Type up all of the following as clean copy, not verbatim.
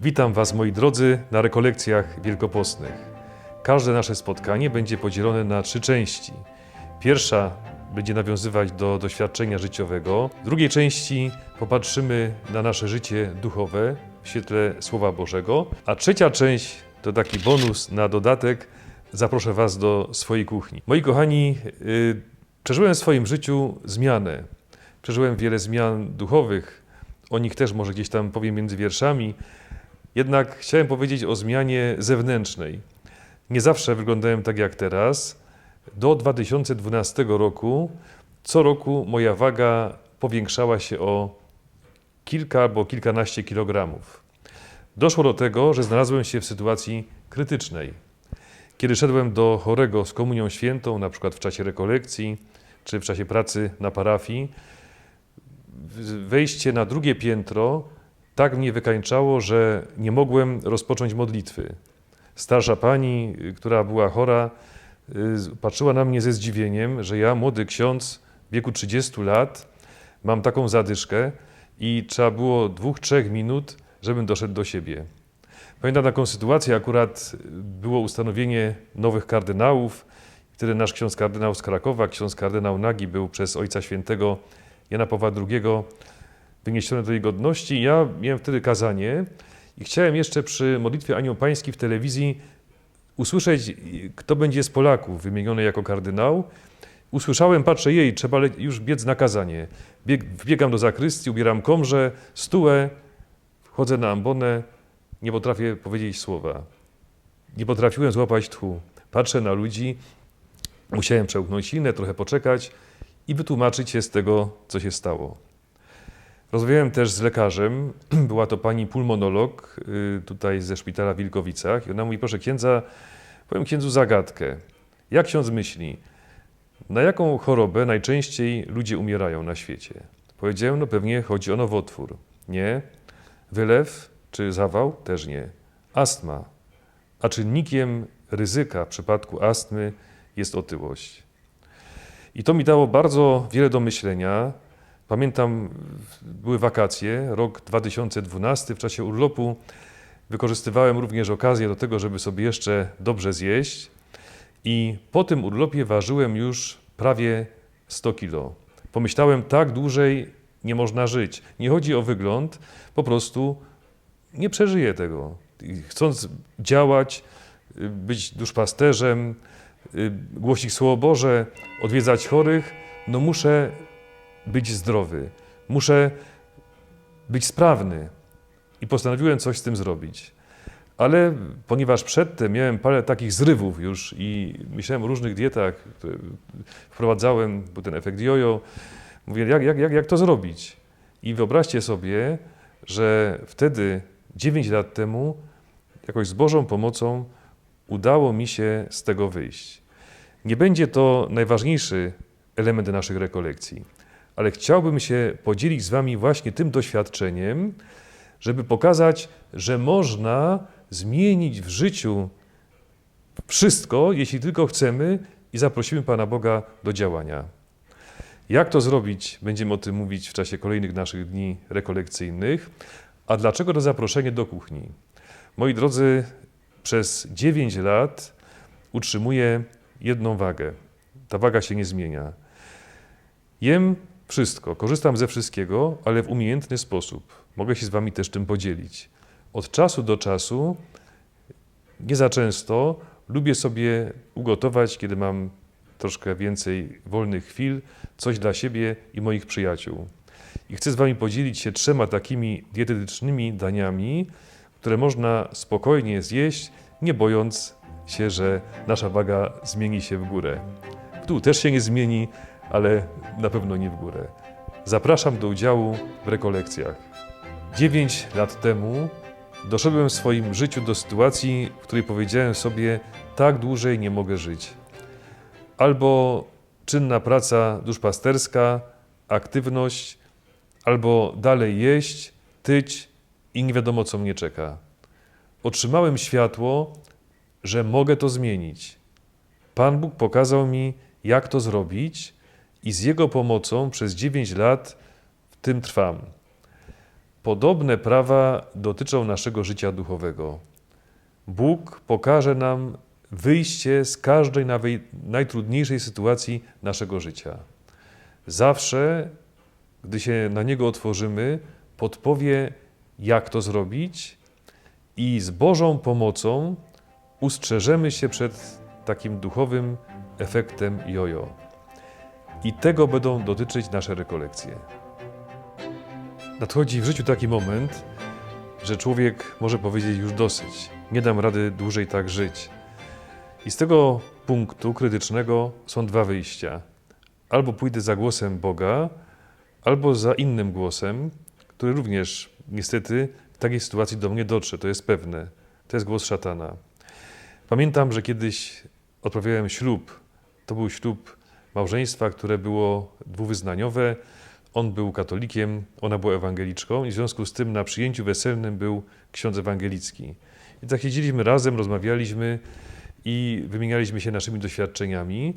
Witam Was, moi drodzy, na rekolekcjach wielkopostnych. Każde nasze spotkanie będzie podzielone na 3 części. Pierwsza będzie nawiązywać do doświadczenia życiowego. W drugiej części popatrzymy na nasze życie duchowe w świetle Słowa Bożego. A trzecia część to taki bonus na dodatek. Zaproszę Was do swojej kuchni. Moi kochani, przeżyłem w swoim życiu zmianę. Przeżyłem wiele zmian duchowych. O nich też może gdzieś tam powiem między wierszami. Jednak chciałem powiedzieć o zmianie zewnętrznej. Nie zawsze wyglądałem tak jak teraz. Do 2012 roku co roku moja waga powiększała się o kilka albo kilkanaście kilogramów. Doszło do tego, że znalazłem się w sytuacji krytycznej. Kiedy szedłem do chorego z komunią świętą, na przykład w czasie rekolekcji czy w czasie pracy na parafii, wejście na drugie piętro tak mnie wykańczało, że nie mogłem rozpocząć modlitwy. Starsza pani, która była chora, patrzyła na mnie ze zdziwieniem, że ja, młody ksiądz w wieku 30 lat, mam taką zadyszkę i trzeba było 2-3 minut, żebym doszedł do siebie. Pamiętam taką sytuację, akurat było ustanowienie nowych kardynałów. Wtedy nasz ksiądz kardynał z Krakowa, ksiądz kardynał Nagi, był przez Ojca Świętego Jana Pawła II wyniesiony do jej godności. Ja miałem wtedy kazanie i chciałem jeszcze przy modlitwie Anioł Pański w telewizji usłyszeć, kto będzie z Polaków wymieniony jako kardynał. Usłyszałem, patrzę, trzeba już biec na kazanie. Wbiegam do zakrystii, ubieram komrze, stułę, wchodzę na ambonę, nie potrafię powiedzieć słowa. Nie potrafiłem złapać tchu. Patrzę na ludzi, musiałem przełknąć silne, trochę poczekać i wytłumaczyć się z tego, co się stało. Rozmawiałem też z lekarzem, była to pani pulmonolog tutaj ze szpitala w Wilkowicach i ona mówi, proszę księdza, powiem księdzu zagadkę. Jak ksiądz myśli, na jaką chorobę najczęściej ludzie umierają na świecie? Powiedziałem, no pewnie chodzi o nowotwór. Nie. Wylew czy zawał? Też nie. Astma. A czynnikiem ryzyka w przypadku astmy jest otyłość. I to mi dało bardzo wiele do myślenia. Pamiętam, były wakacje, rok 2012, w czasie urlopu wykorzystywałem również okazję do tego, żeby sobie jeszcze dobrze zjeść i po tym urlopie ważyłem już prawie 100 kilo. Pomyślałem, tak dłużej nie można żyć. Nie chodzi o wygląd, po prostu nie przeżyję tego. Chcąc działać, być duszpasterzem, głosić Słowo Boże, odwiedzać chorych, no muszę być zdrowy, muszę być sprawny i postanowiłem coś z tym zrobić. Ale ponieważ przedtem miałem parę takich zrywów już i myślałem o różnych dietach, które wprowadzałem, był ten efekt jojo, mówię, jak to zrobić? I wyobraźcie sobie, że wtedy, 9 lat temu, jakoś z Bożą pomocą udało mi się z tego wyjść. Nie będzie to najważniejszy element naszych rekolekcji, ale chciałbym się podzielić z Wami właśnie tym doświadczeniem, żeby pokazać, że można zmienić w życiu wszystko, jeśli tylko chcemy i zaprosimy Pana Boga do działania. Jak to zrobić? Będziemy o tym mówić w czasie kolejnych naszych dni rekolekcyjnych. A dlaczego to zaproszenie do kuchni? Moi drodzy, przez 9 lat utrzymuję jedną wagę. Ta waga się nie zmienia. Jem wszystko, korzystam ze wszystkiego, ale w umiejętny sposób. Mogę się z Wami też tym podzielić. Od czasu do czasu, nie za często, lubię sobie ugotować, kiedy mam troszkę więcej wolnych chwil, coś dla siebie i moich przyjaciół. I chcę z Wami podzielić się 3 takimi dietetycznymi daniami, które można spokojnie zjeść, nie bojąc się, że nasza waga zmieni się w górę. W dół też się nie zmieni, ale na pewno nie w górę. Zapraszam do udziału w rekolekcjach. 9 lat temu doszedłem w swoim życiu do sytuacji, w której powiedziałem sobie, tak dłużej nie mogę żyć. Albo czynna praca duszpasterska, aktywność, albo dalej jeść, tyć i nie wiadomo, co mnie czeka. Otrzymałem światło, że mogę to zmienić. Pan Bóg pokazał mi, jak to zrobić i z Jego pomocą przez 9 lat w tym trwam. Podobne prawa dotyczą naszego życia duchowego. Bóg pokaże nam wyjście z każdej najtrudniejszej sytuacji naszego życia. Zawsze, gdy się na Niego otworzymy, podpowie, jak to zrobić i z Bożą pomocą ustrzeżemy się przed takim duchowym efektem jojo. I tego będą dotyczyć nasze rekolekcje. Nadchodzi w życiu taki moment, że człowiek może powiedzieć już dosyć, nie dam rady dłużej tak żyć. I z tego punktu krytycznego są dwa wyjścia. Albo pójdę za głosem Boga, albo za innym głosem, który również niestety w takiej sytuacji do mnie dotrze, to jest pewne. To jest głos szatana. Pamiętam, że kiedyś odprawiałem ślub. To był ślub małżeństwa, które było dwuwyznaniowe. On był katolikiem, ona była ewangeliczką i w związku z tym na przyjęciu weselnym był ksiądz ewangelicki. I tak siedzieliśmy razem, rozmawialiśmy i wymienialiśmy się naszymi doświadczeniami.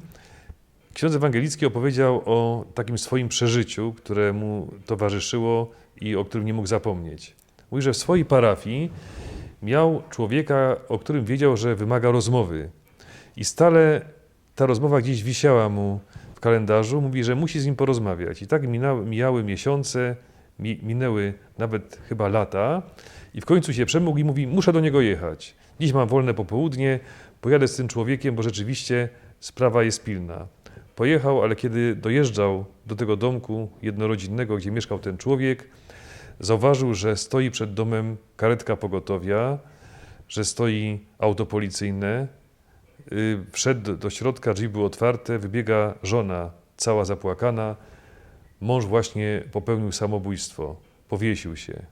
Ksiądz ewangelicki opowiedział o takim swoim przeżyciu, które mu towarzyszyło i o którym nie mógł zapomnieć. Mówi, że w swojej parafii miał człowieka, o którym wiedział, że wymaga rozmowy. I stale ta rozmowa gdzieś wisiała mu w kalendarzu. Mówi, że musi z nim porozmawiać. I tak mijały miesiące, minęły nawet chyba lata. I w końcu się przemógł i mówi, muszę do niego jechać. Dziś mam wolne popołudnie, pojadę z tym człowiekiem, bo rzeczywiście sprawa jest pilna. Pojechał, ale kiedy dojeżdżał do tego domku jednorodzinnego, gdzie mieszkał ten człowiek, zauważył, że stoi przed domem karetka pogotowia, że stoi auto policyjne. Wszedł do środka, drzwi były otwarte, wybiega żona, cała zapłakana. Mąż właśnie popełnił samobójstwo, powiesił się.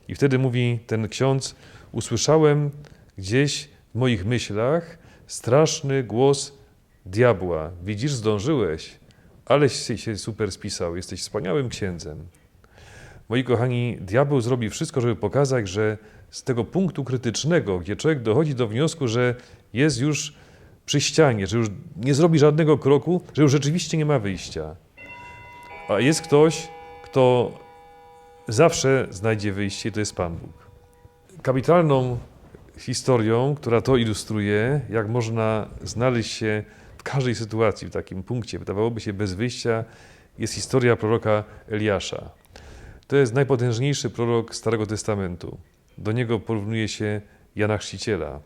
I wtedy mówi ten ksiądz, usłyszałem gdzieś w moich myślach straszny głos diabła. Widzisz, zdążyłeś, aleś się super spisał, jesteś wspaniałym księdzem. Moi kochani, diabeł zrobi wszystko, żeby pokazać, że z tego punktu krytycznego, gdzie człowiek dochodzi do wniosku, że jest już przy ścianie, że już nie zrobi żadnego kroku, że już rzeczywiście nie ma wyjścia. A jest ktoś, kto zawsze znajdzie wyjście, to jest Pan Bóg. Kapitalną historią, która to ilustruje, jak można znaleźć się w każdej sytuacji, w takim punkcie, wydawałoby się bez wyjścia, jest historia proroka Eliasza. To jest najpotężniejszy prorok Starego Testamentu. Do niego porównuje się Jana Chrzciciela.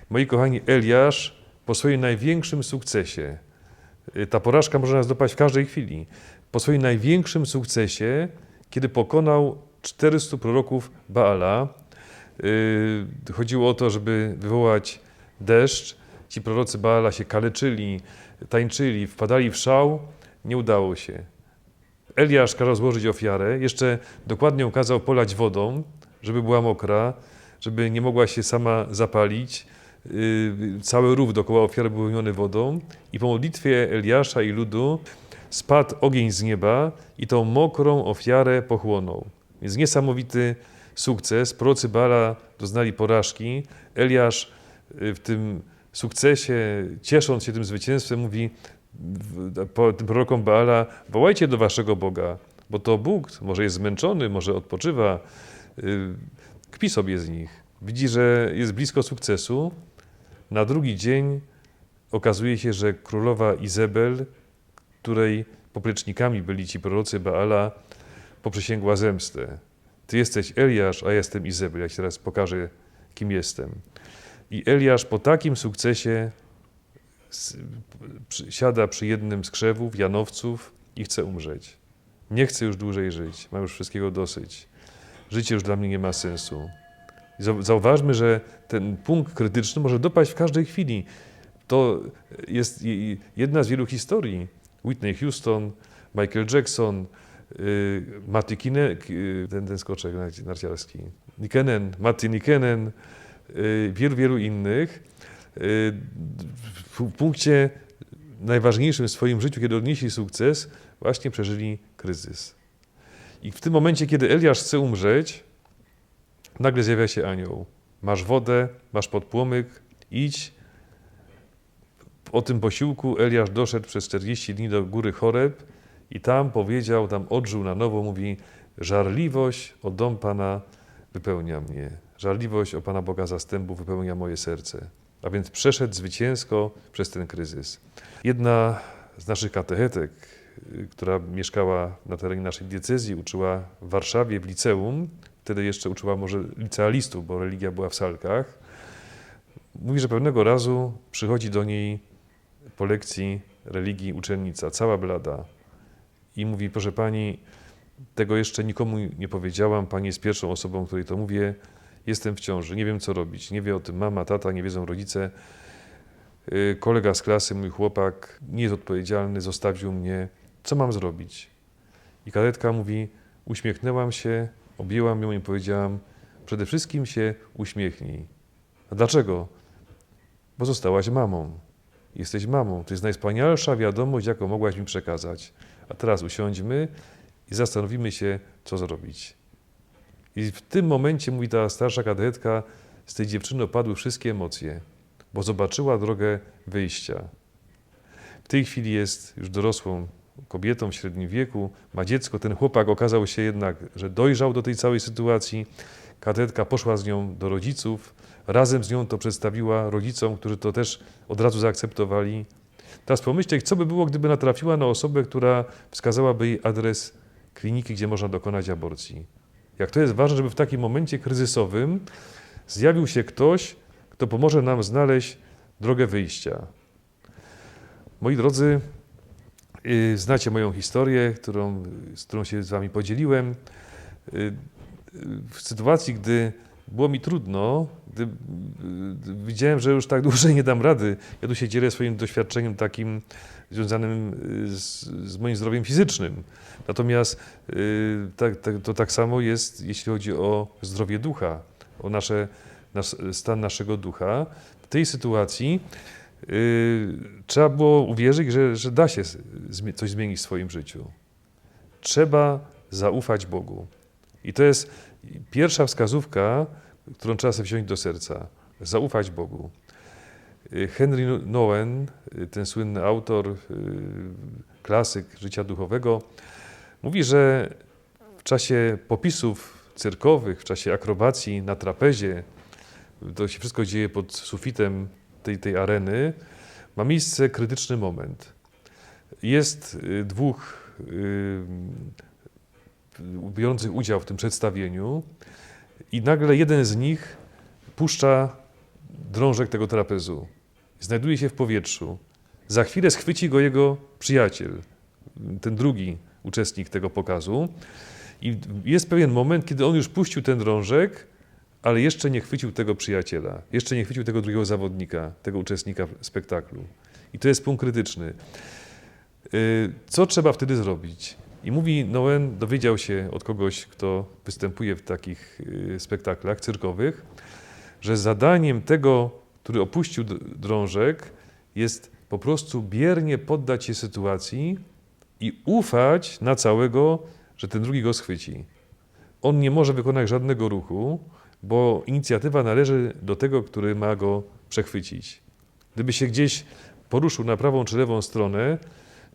Moi kochani, Eliasz po swoim największym sukcesie, ta porażka może nas dopaść w każdej chwili, po swoim największym sukcesie, kiedy pokonał 400 proroków Baala, chodziło o to, żeby wywołać deszcz. Ci prorocy Baala się kaleczyli, tańczyli, wpadali w szał. Nie udało się. Eliasz kazał złożyć ofiarę, jeszcze dokładnie kazał polać wodą, żeby była mokra, żeby nie mogła się sama zapalić. Cały rów dookoła ofiary był wypełniony wodą i po modlitwie Eliasza i ludu spadł ogień z nieba i tą mokrą ofiarę pochłonął. Więc niesamowity sukces. Prorocy Baala doznali porażki. Eliasz w tym sukcesie, ciesząc się tym zwycięstwem, mówi tym prorokom Baala, wołajcie do waszego Boga, bo to Bóg może jest zmęczony, może odpoczywa, kpi sobie z nich. Widzi, że jest blisko sukcesu. Na drugi dzień okazuje się, że królowa Izebel, której poplecznikami byli ci prorocy Baala, poprzysięgła zemstę. Ty jesteś Eliasz, a ja jestem Izebel. Ja ci teraz pokażę, kim jestem. I Eliasz po takim sukcesie siada przy jednym z krzewów, janowców i chce umrzeć. Nie chcę już dłużej żyć, mam już wszystkiego dosyć. Życie już dla mnie nie ma sensu. Zauważmy, że ten punkt krytyczny może dopaść w każdej chwili. To jest jedna z wielu historii. Whitney Houston, Michael Jackson, Matty Kinen, ten skoczek narciarski, Matty Nikenen, wielu innych. W punkcie najważniejszym w swoim życiu, kiedy odnieśli sukces, właśnie przeżyli kryzys. I w tym momencie, kiedy Eliasz chce umrzeć, nagle zjawia się anioł. Masz wodę, masz podpłomyk, idź. O tym posiłku Eliasz doszedł przez 40 dni do góry Choreb i tam powiedział, tam odżył na nowo, mówi, żarliwość o dom Pana wypełnia mnie. Żarliwość o Pana Boga zastępów wypełnia moje serce. A więc przeszedł zwycięsko przez ten kryzys. Jedna z naszych katechetek, która mieszkała na terenie naszej diecezji, uczyła w Warszawie w liceum, wtedy jeszcze uczyła może licealistów, bo religia była w Salkach. Mówi, że pewnego razu przychodzi do niej po lekcji religii uczennica, cała blada, i mówi: proszę pani, tego jeszcze nikomu nie powiedziałam, pani jest pierwszą osobą, której to mówię, jestem w ciąży, nie wiem co robić, nie wie o tym mama, tata, nie wiedzą rodzice, kolega z klasy, mój chłopak, nie jest odpowiedzialny, zostawił mnie, co mam zrobić? I kadetka mówi: uśmiechnęłam się, objęłam ją i powiedziałam: przede wszystkim się uśmiechnij. A dlaczego? Bo zostałaś mamą. Jesteś mamą. To jest najwspanialsza wiadomość, jaką mogłaś mi przekazać. A teraz usiądźmy i zastanowimy się, co zrobić. I w tym momencie, mówi ta starsza kadetka, z tej dziewczyny opadły wszystkie emocje, bo zobaczyła drogę wyjścia. W tej chwili jest już dorosłą kobietą w średnim wieku, ma dziecko. Ten chłopak okazał się jednak, że dojrzał do tej całej sytuacji. Kadetka poszła z nią do rodziców, razem z nią to przedstawiła rodzicom, którzy to też od razu zaakceptowali. Teraz pomyślcie, co by było, gdyby natrafiła na osobę, która wskazałaby jej adres kliniki, gdzie można dokonać aborcji. Jak to jest ważne, żeby w takim momencie kryzysowym zjawił się ktoś, kto pomoże nam znaleźć drogę wyjścia. Moi drodzy, znacie moją historię, z którą się z wami podzieliłem. W sytuacji, gdy było mi trudno, gdy widziałem, że już tak dłużej nie dam rady, ja tu się dzielę swoim doświadczeniem takim związanym z moim zdrowiem fizycznym. Natomiast to tak samo jest, jeśli chodzi o zdrowie ducha, o stan naszego ducha. W tej sytuacji trzeba było uwierzyć, że da się coś zmienić w swoim życiu. Trzeba zaufać Bogu. I to jest pierwsza wskazówka, którą trzeba sobie wziąć do serca. Zaufać Bogu. Henry Nouwen, ten słynny autor, klasyk życia duchowego, mówi, że w czasie popisów cyrkowych, w czasie akrobacji na trapezie, to się wszystko dzieje pod sufitem tej areny, ma miejsce krytyczny moment. Jest dwóch biorących udział w tym przedstawieniu i nagle jeden z nich puszcza drążek tego trapezu. Znajduje się w powietrzu. Za chwilę schwyci go jego przyjaciel, ten drugi uczestnik tego pokazu. I jest pewien moment, kiedy on już puścił ten drążek, ale jeszcze nie chwycił tego przyjaciela, jeszcze nie chwycił tego drugiego zawodnika, tego uczestnika spektaklu. I to jest punkt krytyczny. Co trzeba wtedy zrobić? I mówi Nouwen, dowiedział się od kogoś, kto występuje w takich spektaklach cyrkowych, że zadaniem tego, który opuścił drążek, jest po prostu biernie poddać się sytuacji i ufać na całego, że ten drugi go schwyci. On nie może wykonać żadnego ruchu, bo inicjatywa należy do tego, który ma go przechwycić. Gdyby się gdzieś poruszył na prawą czy lewą stronę,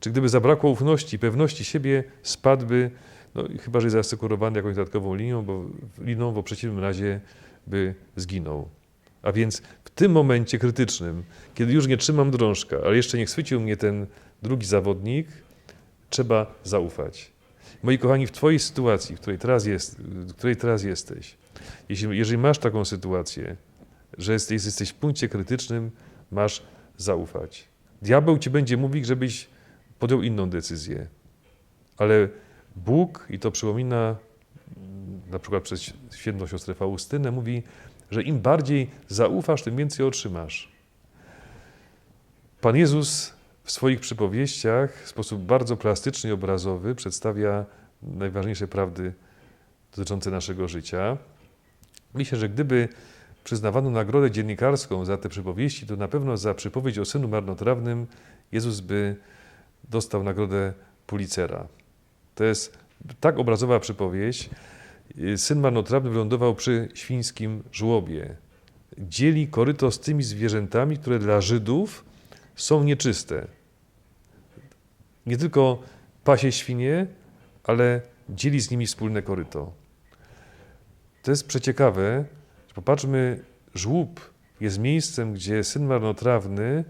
czy gdyby zabrakło ufności, pewności siebie, spadłby, chyba że jest zasekurowany jakąś dodatkową liną, bo w przeciwnym razie by zginął. A więc w tym momencie krytycznym, kiedy już nie trzymam drążka, ale jeszcze nie schwycił mnie ten drugi zawodnik, trzeba zaufać. Moi kochani, w twojej sytuacji, w której teraz jesteś, jeżeli masz taką sytuację, że jesteś w punkcie krytycznym, masz zaufać. Diabeł ci będzie mówił, żebyś podjął inną decyzję. Ale Bóg, i to przypomina na przykład przez świętą siostrę Faustynę, mówi, że im bardziej zaufasz, tym więcej otrzymasz. Pan Jezus w swoich przypowieściach w sposób bardzo plastyczny i obrazowy przedstawia najważniejsze prawdy dotyczące naszego życia. Myślę, że gdyby przyznawano nagrodę dziennikarską za te przypowieści, to na pewno za przypowieść o synu marnotrawnym Jezus by dostał nagrodę Pulitzera. To jest tak obrazowa przypowieść. Syn marnotrawny wylądował przy świńskim żłobie. Dzieli koryto z tymi zwierzętami, które dla Żydów są nieczyste. Nie tylko pasie świnie, ale dzieli z nimi wspólne koryto. To jest przeciekawe. Popatrzmy, żłób jest miejscem, gdzie syn marnotrawny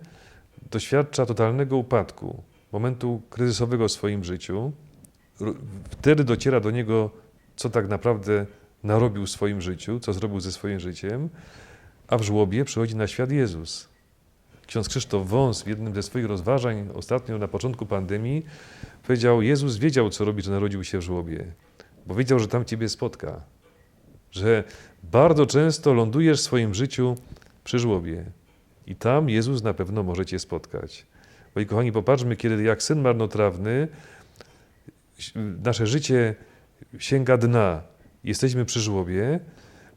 doświadcza totalnego upadku, momentu kryzysowego w swoim życiu. Wtedy dociera do niego, co tak naprawdę narobił w swoim życiu, co zrobił ze swoim życiem, a w żłobie przychodzi na świat Jezus. Ksiądz Krzysztof Wąs w jednym ze swoich rozważań, ostatnio na początku pandemii, powiedział: Jezus wiedział, co robi, że narodził się w żłobie, bo wiedział, że tam Ciebie spotka, że bardzo często lądujesz w swoim życiu przy żłobie i tam Jezus na pewno może Cię spotkać. Bo i kochani, popatrzmy, kiedy jak syn marnotrawny nasze życie sięga dna, jesteśmy przy żłobie,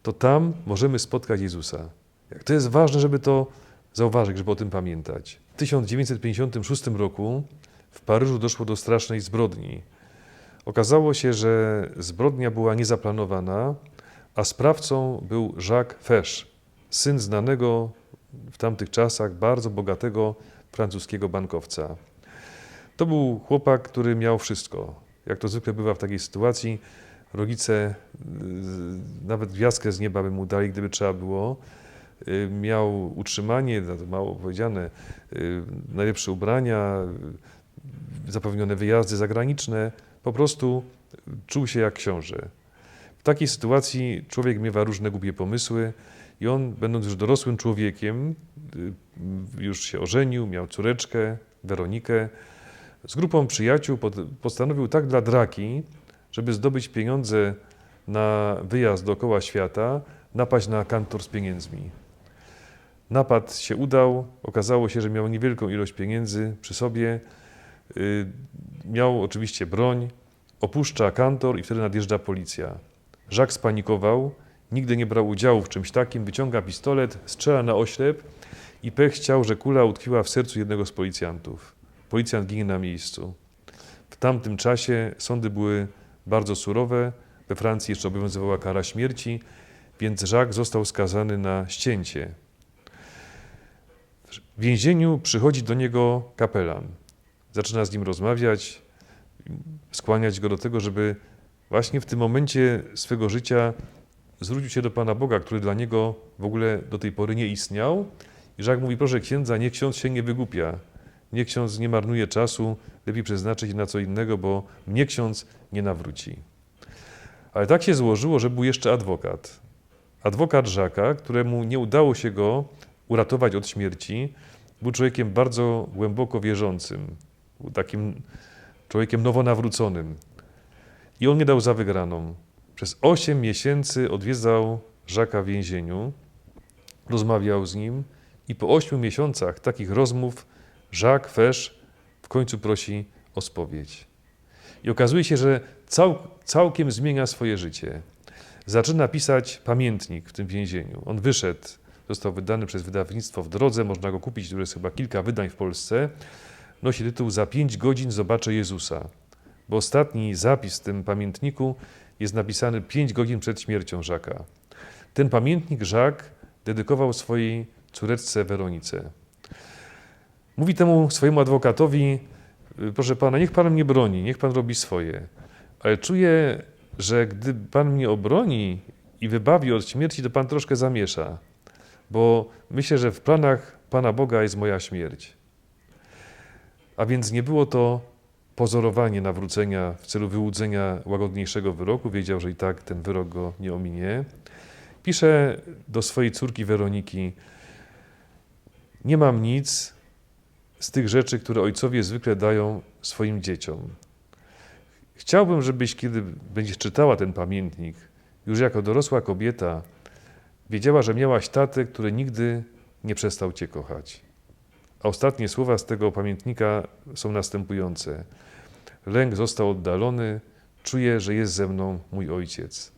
to tam możemy spotkać Jezusa. Jak to jest ważne, żeby to zauważyć, żeby o tym pamiętać. W 1956 roku w Paryżu doszło do strasznej zbrodni. Okazało się, że zbrodnia była niezaplanowana, a sprawcą był Jacques Fesch, syn znanego w tamtych czasach bardzo bogatego francuskiego bankowca. To był chłopak, który miał wszystko. Jak to zwykle bywa w takiej sytuacji, rodzice nawet gwiazdkę z nieba by mu dali, gdyby trzeba było. Miał utrzymanie, to mało powiedziane, najlepsze ubrania, zapewnione wyjazdy zagraniczne. Po prostu czuł się jak książę. W takiej sytuacji człowiek miewa różne głupie pomysły i on, będąc już dorosłym człowiekiem, już się ożenił, miał córeczkę, Weronikę. Z grupą przyjaciół postanowił tak dla draki, żeby zdobyć pieniądze na wyjazd dookoła świata, napaść na kantor z pieniędzmi. Napad się udał, okazało się, że miał niewielką ilość pieniędzy przy sobie, miał oczywiście broń, opuszcza kantor i wtedy nadjeżdża policja. Jacques spanikował, nigdy nie brał udziału w czymś takim, wyciąga pistolet, strzela na oślep i pech chciał, że kula utkwiła w sercu jednego z policjantów. Policjant ginie na miejscu. W tamtym czasie sądy były bardzo surowe, we Francji jeszcze obowiązywała kara śmierci, więc Jacques został skazany na ścięcie. W więzieniu przychodzi do niego kapelan. Zaczyna z nim rozmawiać, skłaniać go do tego, żeby właśnie w tym momencie swego życia zwrócił się do Pana Boga, który dla niego w ogóle do tej pory nie istniał. I Jacques mówi: proszę księdza, niech ksiądz się nie wygłupia, niech ksiądz nie marnuje czasu, lepiej przeznaczyć na co innego, bo mnie ksiądz nie nawróci. Ale tak się złożyło, że był jeszcze adwokat. Adwokat Jacques'a, któremu nie udało się go uratować od śmierci, był człowiekiem bardzo głęboko wierzącym, był takim człowiekiem nowonawróconym. I on nie dał za wygraną. Przez 8 miesięcy odwiedzał Jacques'a w więzieniu, rozmawiał z nim i po 8 miesiącach takich rozmów Jacques Fesch w końcu prosi o spowiedź. I okazuje się, że całkiem zmienia swoje życie. Zaczyna pisać pamiętnik w tym więzieniu. On wyszedł, został wydany przez wydawnictwo W Drodze, można go kupić, tu jest chyba kilka wydań w Polsce. Nosi tytuł Za 5 godzin zobaczę Jezusa, bo ostatni zapis w tym pamiętniku jest napisany 5 godzin przed śmiercią Jacques'a. Ten pamiętnik Jacques dedykował swojej córeczce Weronice. Mówi temu swojemu adwokatowi: proszę pana, niech pan mnie broni, niech pan robi swoje, ale czuję, że gdy pan mnie obroni i wybawi od śmierci, to pan troszkę zamiesza, bo myślę, że w planach Pana Boga jest moja śmierć. A więc nie było to pozorowanie nawrócenia w celu wyłudzenia łagodniejszego wyroku. Wiedział, że i tak ten wyrok go nie ominie. Pisze do swojej córki Weroniki: nie mam nic z tych rzeczy, które ojcowie zwykle dają swoim dzieciom. Chciałbym, żebyś, kiedy będziesz czytała ten pamiętnik, już jako dorosła kobieta, wiedziała, że miałaś tatę, który nigdy nie przestał cię kochać. A ostatnie słowa z tego pamiętnika są następujące: lęk został oddalony, czuję, że jest ze mną mój ojciec.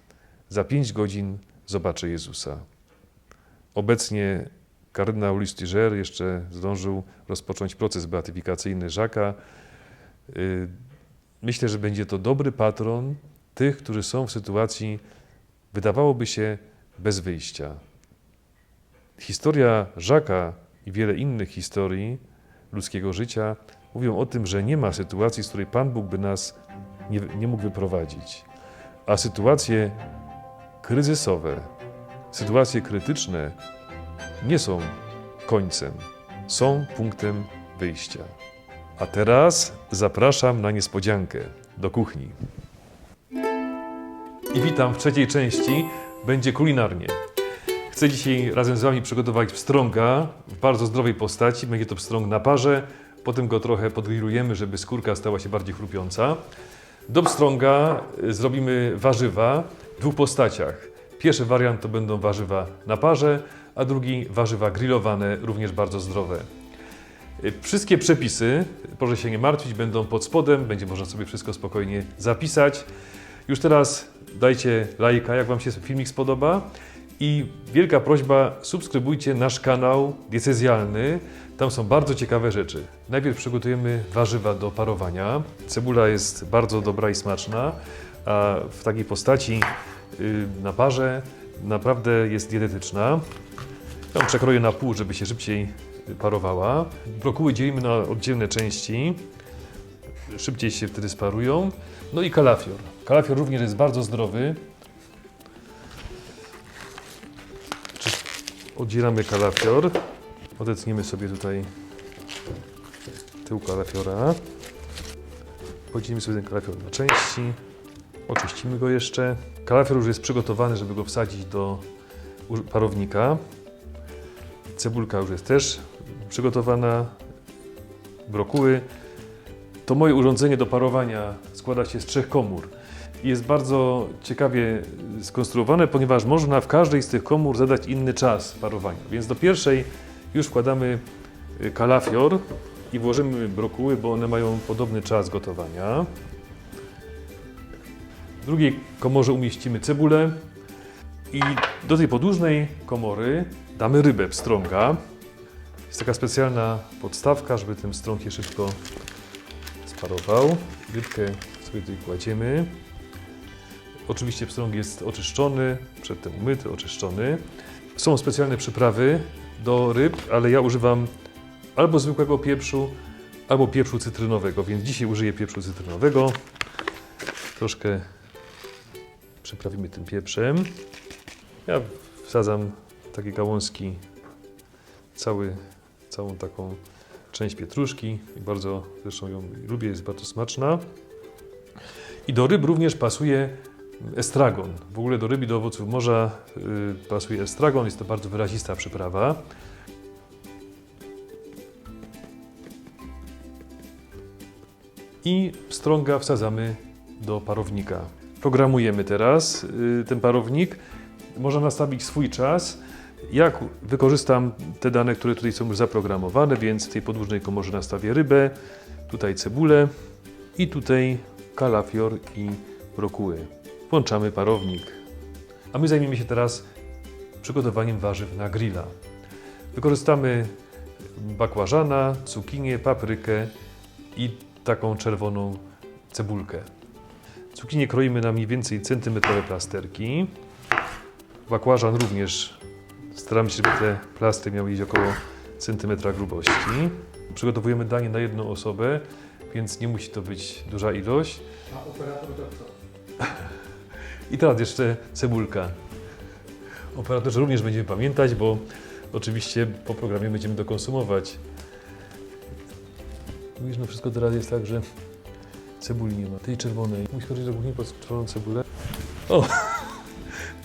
Za 5 godzin zobaczę Jezusa. Obecnie kardynał Lustiger jeszcze zdążył rozpocząć proces beatyfikacyjny Jacques'a. Myślę, że będzie to dobry patron tych, którzy są w sytuacji, wydawałoby się, bez wyjścia. Historia Jacques'a i wiele innych historii ludzkiego życia mówią o tym, że nie ma sytuacji, z której Pan Bóg by nas nie mógł wyprowadzić. A sytuacje kryzysowe, sytuacje krytyczne nie są końcem, są punktem wyjścia. A teraz zapraszam na niespodziankę do kuchni. I witam w trzeciej części, będzie kulinarnie. Chcę dzisiaj razem z Wami przygotować pstrąga w bardzo zdrowej postaci. Będzie to pstrąg na parze, potem go trochę podgrillujemy, żeby skórka stała się bardziej chrupiąca. Do pstrąga zrobimy warzywa w dwóch postaciach. Pierwszy wariant to będą warzywa na parze, a drugi warzywa grillowane, również bardzo zdrowe. Wszystkie przepisy, proszę się nie martwić, będą pod spodem, będzie można sobie wszystko spokojnie zapisać. Już teraz dajcie lajka, jak Wam się filmik spodoba. I wielka prośba, subskrybujcie nasz kanał diecezjalny. Tam są bardzo ciekawe rzeczy. Najpierw przygotujemy warzywa do parowania. Cebula jest bardzo dobra i smaczna, a w takiej postaci na parze naprawdę jest dietetyczna. Ja ją przekroję na pół, żeby się szybciej parowała. Brokuły dzielimy na oddzielne części. Szybciej się wtedy sparują. No i kalafior. Kalafior również jest bardzo zdrowy. Oddzielamy kalafior. Odetniemy sobie tutaj tył kalafiora. Podzielimy sobie ten kalafior na części. Oczyścimy go jeszcze. Kalafior już jest przygotowany, żeby go wsadzić do parownika. Cebulka już jest też przygotowana. Brokuły. To moje urządzenie do parowania składa się z 3 komór. Jest bardzo ciekawie skonstruowane, ponieważ można w każdej z tych komór zadać inny czas parowania. Więc do pierwszej już wkładamy kalafior i włożymy brokuły, bo one mają podobny czas gotowania. W drugiej komorze umieścimy cebulę i do tej podłużnej komory damy rybę pstrąga. Jest taka specjalna podstawka, żeby ten pstrąg się szybko sparował. Rybkę sobie tutaj kładziemy. Oczywiście pstrąg jest oczyszczony, przedtem umyty, oczyszczony. Są specjalne przyprawy do ryb, ale ja używam albo zwykłego pieprzu, albo pieprzu cytrynowego, więc dzisiaj użyję pieprzu cytrynowego. Troszkę przyprawimy tym pieprzem. Ja wsadzam takie gałązki, całą taką część pietruszki i bardzo zresztą ją lubię, jest bardzo smaczna. I do ryb również pasuje estragon. W ogóle do ryb i do owoców morza pasuje estragon, jest to bardzo wyrazista przyprawa. I pstrąga wsadzamy do parownika. Programujemy teraz ten parownik. Można nastawić swój czas. Ja wykorzystam te dane, które tutaj są już zaprogramowane, więc w tej podłużnej komorze nastawię rybę, tutaj cebulę i tutaj kalafior i brokuły. Włączamy parownik. A my zajmiemy się teraz przygotowaniem warzyw na grilla. Wykorzystamy bakłażana, cukinię, paprykę i taką czerwoną cebulkę. Cukinię kroimy na mniej więcej centymetrowe plasterki. Bakłażan również staramy się, żeby te plastry miały iść około centymetra grubości. Przygotowujemy danie na jedną osobę, więc nie musi to być duża ilość. A operator to co? I teraz jeszcze cebulka. Operatorzy również będziemy pamiętać, bo oczywiście po programie będziemy to konsumować. Widzisz, no wszystko teraz jest tak, że cebuli nie ma. Tej czerwonej. Musisz chodzić do kuchni po czerwoną cebulę. O!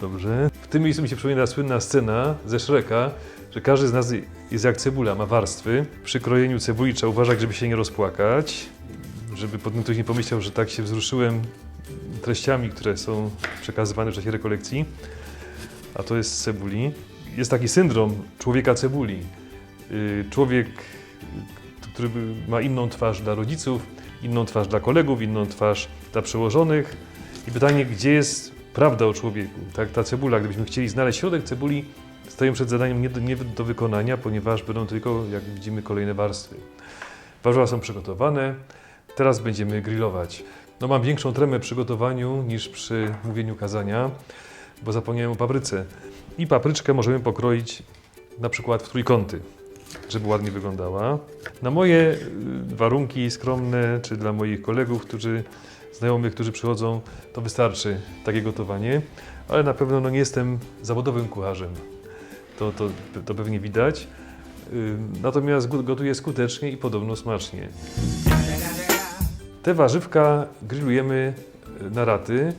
Dobrze. W tym miejscu mi się przypomina słynna scena ze Shreka, że każdy z nas jest jak cebula, ma warstwy. Przy krojeniu cebuli trzeba uważać, żeby się nie rozpłakać, żeby potem ktoś nie pomyślał, że tak się wzruszyłem treściami, które są przekazywane w czasie rekolekcji. A to jest z cebuli. Jest taki syndrom człowieka cebuli. Człowiek, który ma inną twarz dla rodziców, inną twarz dla kolegów, inną twarz dla przełożonych. I pytanie, gdzie jest prawda o człowieku? Tak, ta cebula, gdybyśmy chcieli znaleźć środek cebuli, stoją przed zadaniem nie do wykonania, ponieważ będą tylko, jak widzimy, kolejne warstwy. Warzywa są przygotowane. Teraz będziemy grillować. No, mam większą tremę przy gotowaniu niż przy mówieniu kazania, bo zapomniałem o papryce. I papryczkę możemy pokroić na przykład w trójkąty, żeby ładnie wyglądała. Na moje warunki skromne, czy dla moich kolegów, którzy znajomych, którzy przychodzą, to wystarczy takie gotowanie, ale na pewno nie jestem zawodowym kucharzem. To pewnie widać. Natomiast gotuję skutecznie i podobno smacznie. Te warzywka grillujemy na raty,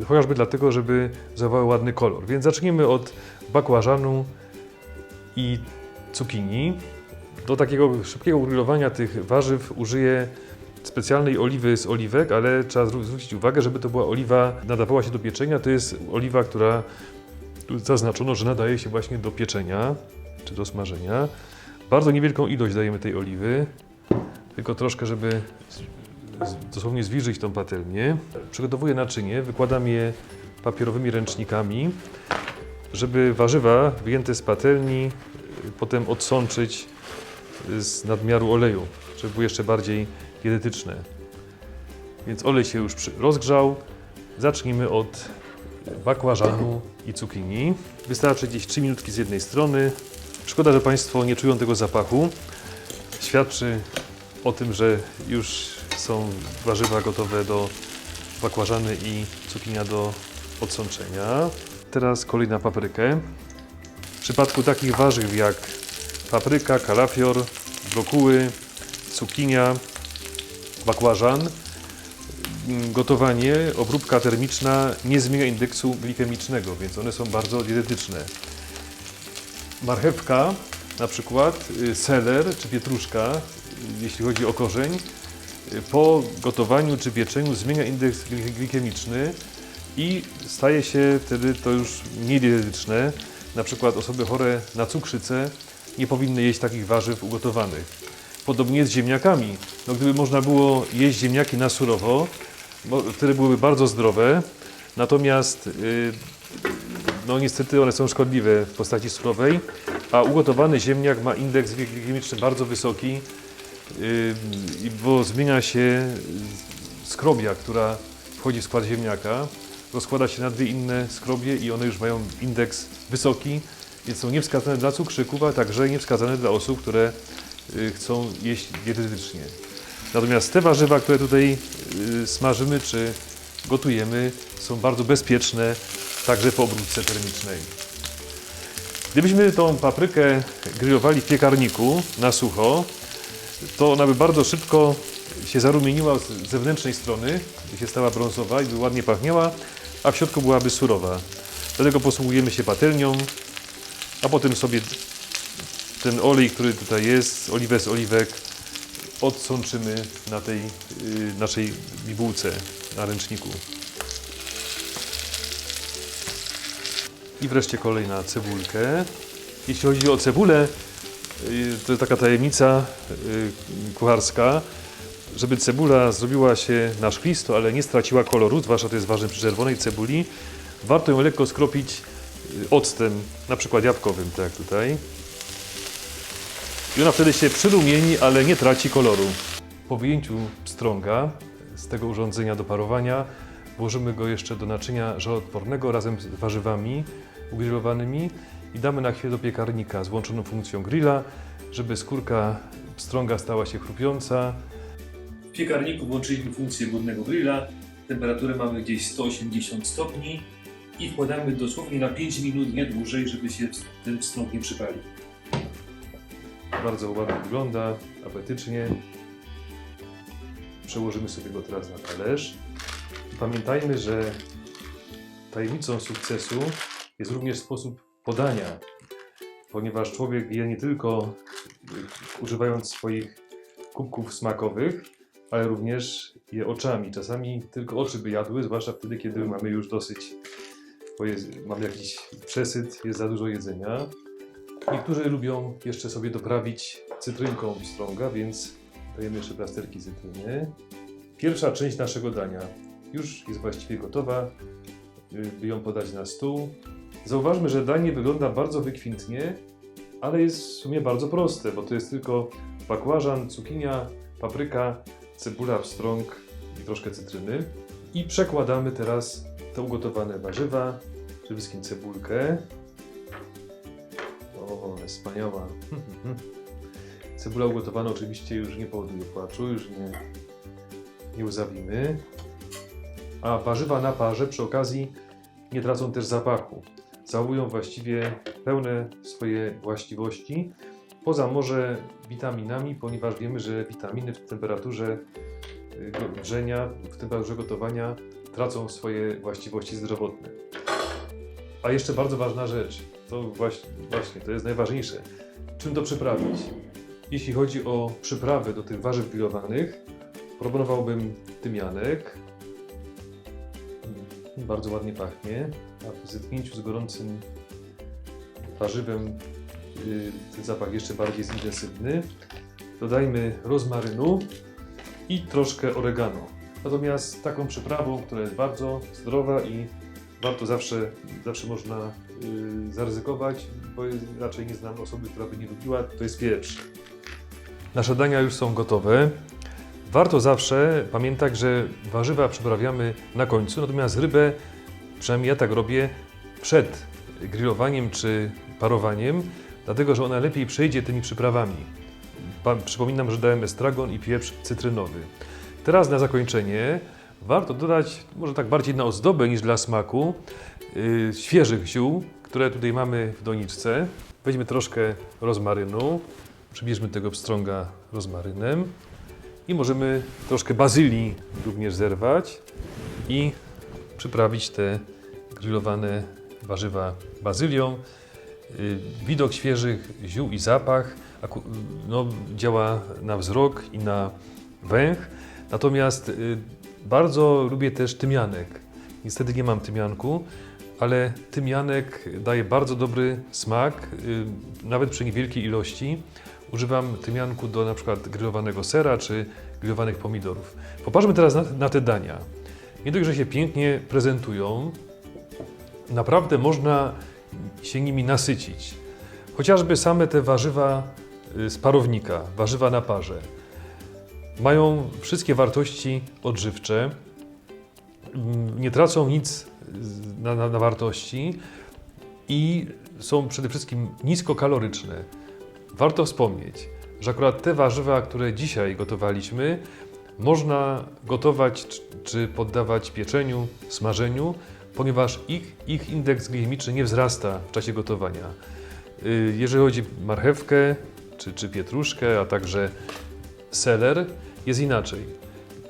chociażby dlatego, żeby zachowały ładny kolor. Więc zacznijmy od bakłażanu i cukinii. Do takiego szybkiego grillowania tych warzyw użyję specjalnej oliwy z oliwek, ale trzeba zwrócić uwagę, żeby to była oliwa, nadawała się do pieczenia. To jest oliwa, która tu zaznaczono, że nadaje się właśnie do pieczenia czy do smażenia. Bardzo niewielką ilość dajemy tej oliwy, tylko troszkę, żeby dosłownie zwilżyć tą patelnię. Przygotowuję naczynie, wykładam je papierowymi ręcznikami, żeby warzywa wyjęte z patelni potem odsączyć z nadmiaru oleju, żeby były jeszcze bardziej dietetyczne. Więc olej się już rozgrzał. Zacznijmy od bakłażanu i cukinii. Wystarczy gdzieś 3 minutki z jednej strony. Szkoda, że Państwo nie czują tego zapachu. Świadczy o tym, że już są warzywa gotowe do bakłażany i cukinia do odsączenia. Teraz kolej na paprykę. W przypadku takich warzyw jak papryka, kalafior, brokuły, cukinia, bakłażan, gotowanie, obróbka termiczna nie zmienia indeksu glikemicznego, więc one są bardzo dietetyczne. Marchewka, na przykład seler czy pietruszka, jeśli chodzi o korzeń, po gotowaniu czy pieczeniu zmienia indeks glikemiczny i staje się wtedy to już mniej dietetyczne. Na przykład osoby chore na cukrzycę nie powinny jeść takich warzyw ugotowanych. Podobnie jest z ziemniakami. No, gdyby można było jeść ziemniaki na surowo, wtedy byłyby bardzo zdrowe, natomiast no niestety one są szkodliwe w postaci surowej, a ugotowany ziemniak ma indeks glikemiczny bardzo wysoki, bo zmienia się skrobia, która wchodzi w skład ziemniaka, rozkłada się na dwie inne skrobie i one już mają indeks wysoki, więc są niewskazane dla cukrzyków, a także niewskazane dla osób, które chcą jeść dietetycznie. Natomiast te warzywa, które tutaj smażymy czy gotujemy, są bardzo bezpieczne, także po obróbce termicznej. Gdybyśmy tą paprykę grillowali w piekarniku na sucho, to ona by bardzo szybko się zarumieniła z zewnętrznej strony, by się stała brązowa i by ładnie pachniała, a w środku byłaby surowa. Dlatego posługujemy się patelnią, a potem sobie ten olej, który tutaj jest, oliwę z oliwek, odsączymy na tej naszej bibułce, na ręczniku. I wreszcie kolej na cebulkę. Jeśli chodzi o cebulę, to jest taka tajemnica kucharska, żeby cebula zrobiła się na szklisto, ale nie straciła koloru, zwłaszcza to jest ważne przy czerwonej cebuli, warto ją lekko skropić octem, na przykład jabłkowym, tak jak tutaj. I ona wtedy się przyrumieni, ale nie traci koloru. Po wyjęciu pstrąga z tego urządzenia do parowania włożymy go jeszcze do naczynia żaroodpornego razem z warzywami ugrillowanymi i damy na chwilę do piekarnika z włączoną funkcją grilla, żeby skórka pstrąga stała się chrupiąca. W piekarniku włączyliśmy funkcję głodnego grilla. Temperaturę mamy gdzieś 180 stopni i wkładamy dosłownie na 5 minut, nie dłużej, żeby się ten pstrąg nie przypalił. Bardzo ładnie wygląda, apetycznie. Przełożymy sobie go teraz na talerz. Pamiętajmy, że tajemnicą sukcesu jest również sposób podania, ponieważ człowiek je nie tylko używając swoich kubków smakowych, ale również je oczami. Czasami tylko oczy by jadły, zwłaszcza wtedy, kiedy mamy już dosyć, mamy jakiś przesyt, jest za dużo jedzenia. Niektórzy lubią jeszcze sobie doprawić cytrynką pstrąga, więc dajemy jeszcze plasterki cytryny. Pierwsza część naszego dania już jest właściwie gotowa, by ją podać na stół. Zauważmy, że danie wygląda bardzo wykwintnie, ale jest w sumie bardzo proste, bo to jest tylko bakłażan, cukinia, papryka, cebula, pstrąg i troszkę cytryny. I przekładamy teraz te ugotowane warzywa, przede wszystkim cebulkę. O, jest wspaniała. Cebula ugotowana oczywiście już nie powoduje płaczu, już nie łzawimy. a warzywa na parze przy okazji nie tracą też zapachu. Zachowują właściwie pełne swoje właściwości, poza może witaminami, ponieważ wiemy, że witaminy w temperaturze grzenia, w temperaturze gotowania tracą swoje właściwości zdrowotne. A jeszcze bardzo ważna rzecz, to właśnie to jest najważniejsze. Czym to przyprawić? Jeśli chodzi o przyprawy do tych warzyw grillowanych, proponowałbym tymianek. Bardzo ładnie pachnie, a w zetknięciu z gorącym warzywem ten zapach jeszcze bardziej jest intensywny. Dodajmy rozmarynu i troszkę oregano. Natomiast taką przyprawą, która jest bardzo zdrowa i warto zawsze można zaryzykować, bo raczej nie znam osoby, która by nie lubiła, to jest pieprz. Nasze dania już są gotowe. Warto zawsze pamiętać, że warzywa przyprawiamy na końcu, natomiast rybę, przynajmniej ja tak robię, przed grillowaniem czy parowaniem, dlatego że ona lepiej przejdzie tymi przyprawami. Przypominam, że dałem estragon i pieprz cytrynowy. Teraz na zakończenie warto dodać, może tak bardziej na ozdobę niż dla smaku, świeżych ziół, które tutaj mamy w doniczce. Weźmy troszkę rozmarynu, przybierzmy tego pstrąga rozmarynem i możemy troszkę bazylii również zerwać i przyprawić te grillowane warzywa bazylią. Widok świeżych ziół i zapach działa na wzrok i na węch. Natomiast bardzo lubię też tymianek. Niestety nie mam tymianku, ale tymianek daje bardzo dobry smak, nawet przy niewielkiej ilości. Używam tymianku do na przykład grillowanego sera czy grillowanych pomidorów. Popatrzmy teraz na te dania. Nie dość, że się pięknie prezentują, naprawdę można się nimi nasycić. Chociażby same te warzywa z parownika, warzywa na parze, mają wszystkie wartości odżywcze, nie tracą nic na wartości i są przede wszystkim niskokaloryczne. Warto wspomnieć, że akurat te warzywa, które dzisiaj gotowaliśmy, można gotować czy poddawać pieczeniu, smażeniu, ponieważ ich indeks glikemiczny nie wzrasta w czasie gotowania. Jeżeli chodzi o marchewkę czy pietruszkę, a także seler, jest inaczej.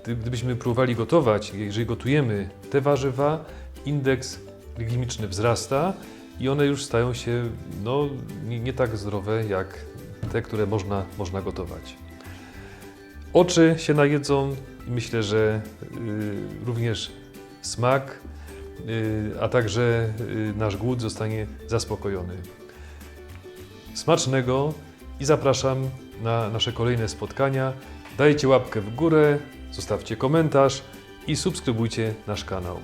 Gdybyśmy próbowali gotować, jeżeli gotujemy te warzywa, indeks glikemiczny wzrasta i one już stają się nie tak zdrowe jak te, które można gotować. Oczy się najedzą i myślę, że również smak, a także nasz głód zostanie zaspokojony. Smacznego i zapraszam na nasze kolejne spotkania. Dajcie łapkę w górę, zostawcie komentarz i subskrybujcie nasz kanał.